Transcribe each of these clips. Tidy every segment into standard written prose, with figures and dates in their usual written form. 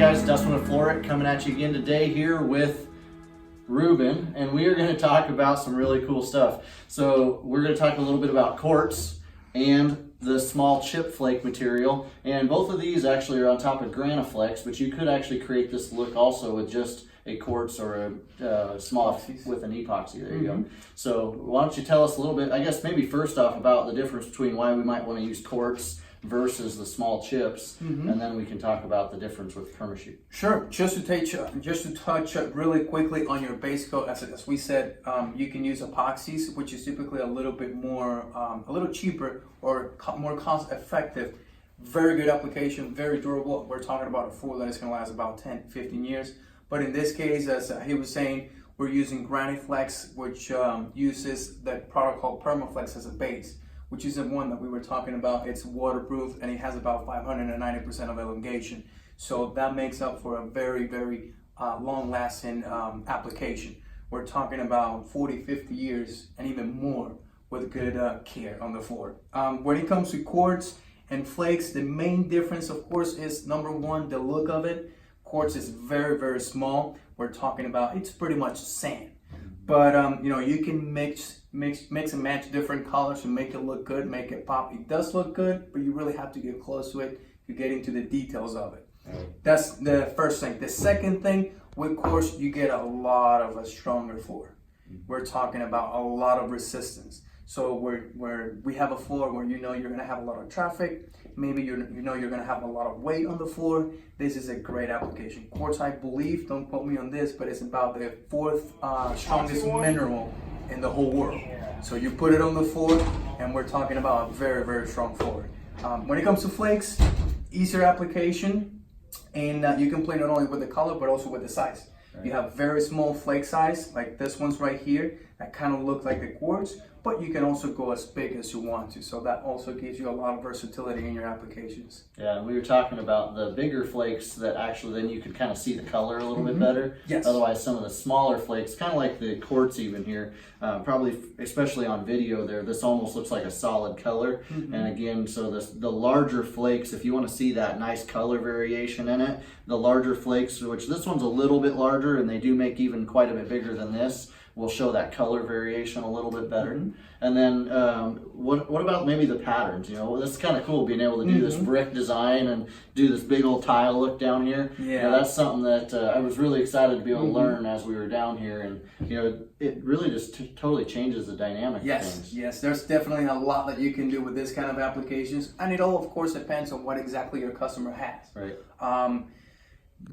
guys, Dustin with Florit coming at you again today here with Ruben, and we are going to talk about some really cool stuff. So we're going to talk a little bit about quartz and the small chip flake material, and both of these actually are on top of Graniflex, but you could actually create this look also with just a quartz or a small with an epoxy. There you go. So why don't you tell us a little bit, I guess maybe first off, about the difference between why we might want to use quartz versus the small chips, and then we can talk about the difference with permachique. Sure. Just to touch really quickly on your base coat, as we said, you can use epoxies, which is typically a little bit more, a little cheaper or more cost effective. Very good application, very durable. We're talking about a foil that is going to last about 10, 15 years. But in this case, as he was saying, we're using Graniflex, which uses that product called Permaflex as a base, which is the one that we were talking about. It's waterproof and it has about 590% of elongation. So that makes up for a very, very long-lasting application. We're talking about 40, 50 years and even more with good care on the floor. When it comes to quartz and flakes, the main difference, of course, is number one, the look of it. Quartz is very, very small. We're talking about, it's pretty much sand. But you know, you can mix and match different colors to make it look good, make it pop. It does look good, but you really have to get close to it to get into the details of it. That's the first thing. The second thing, with quartz, you get a lot of a stronger floor. We're talking about a lot of resistance. So where we have a floor where you know you're gonna have a lot of traffic, maybe you know you're gonna have a lot of weight on the floor, this is a great application. Quartz, I believe, don't quote me on this, but it's about the fourth strongest mineral in the whole world. So you put it on the floor, and we're talking about a very, very strong floor. When it comes to flakes, easier application, and you can play not only with the color, but also with the size. You have very small flake size, like this one's right here, that kind of look like the quartz, but you can also go as big as you want to. So that also gives you a lot of versatility in your applications. Yeah, and we were talking about the bigger flakes that actually then you could kind of see the color a little bit better. Yes. Otherwise, some of the smaller flakes, kind of like the quartz even here, probably especially on video there, this almost looks like a solid color. And again, so the larger flakes, if you want to see that nice color variation in it, the larger flakes, which this one's a little bit larger and they do make even quite a bit bigger than this, will show that color variation a little bit better. And then what about maybe the patterns? You know, that's kind of cool being able to do this brick design and do this big old tile look down here. Yeah. You know, that's something that I was really excited to be able to learn as we were down here, and you know, it really just totally changes the dynamic of things. Yes, there's definitely a lot that you can do with this kind of applications, and it all, of course, depends on what exactly your customer has. Right.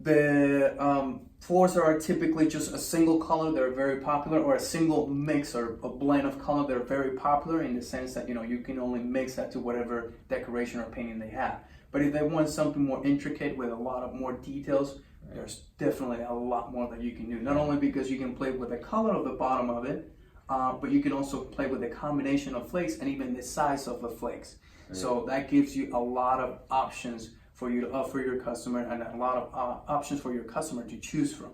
The floors are typically just a single color, they're very popular, or a single mix or a blend of color, they're very popular in the sense that, you know, you can only mix that to whatever decoration or painting they have. But if they want something more intricate with a lot of more details, there's definitely a lot more that you can do. Not only because you can play with the color of the bottom of it, but you can also play with the combination of flakes and even the size of the flakes. Right. So that gives you a lot of options for you to offer your customer, and a lot of options for your customer to choose from.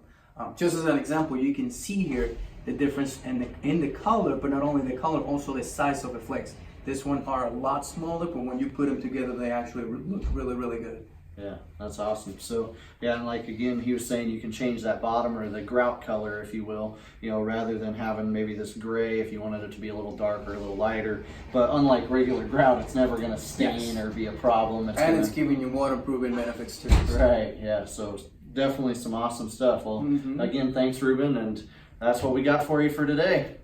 Just as an example, you can see here the difference in the color, but not only the color, also the size of the flakes. This one are a lot smaller, but when you put them together, they actually look really, really good. Yeah, that's awesome. So yeah, and like again, he was saying you can change that bottom or the grout color, if you will, you know, rather than having maybe this gray if you wanted it to be a little darker, a little lighter. But unlike regular grout, it's never going to stain or be a problem. It's giving you waterproofing benefits too. Right, yeah, so definitely some awesome stuff. Well, again, thanks Ruben, and that's what we got for you for today.